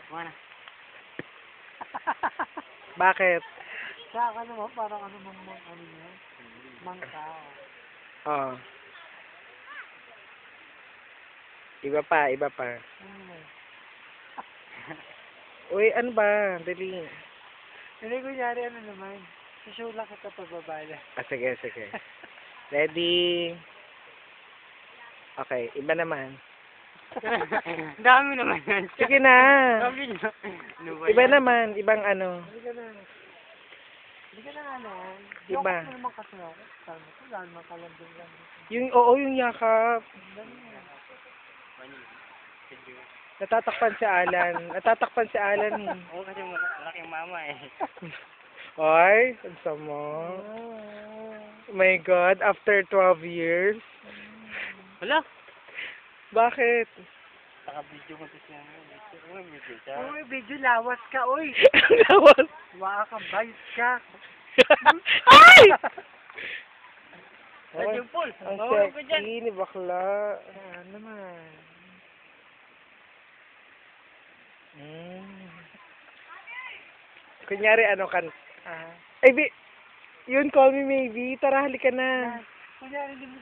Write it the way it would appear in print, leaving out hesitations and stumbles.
Mana? Bakit? Sa akin naman, parang ano niya? Mangka. Oh. Iba pa, iba pa. Uy, ano ba? Dali. Hindi, kunyari ano naman. Show lang kita pababala. Ah, sige, sige. Ready? Okay, iba naman. Dami naman yan. Sige na. Dami na. Ano ba Iba yan? naman, ibang ano. Hindi ka na. Hindi ka na ano. Iba. Iba. Yung naman kasi ako. Sana ko, wala naman kalambing lang. Oo, yung yakap. Dami na. Natatakpan si Alan. Natatakpan si Alan eh. Oo, kasi malaking mama eh. Ay, ang sama. Oh my God, after 12 years. Wala. Bakit? Naka-video ko sa siya. May video siya. Uy, video lawas ka, uy. Lawas. Waka ka, bayos ka. Ay! Medyo full. Ang Mahulog ka dyan. sexy ni bakla. Ano naman. Kunyari, ano kan... Ay, yun, call me maybe. Tara, halika na. Kunyari, hindi mo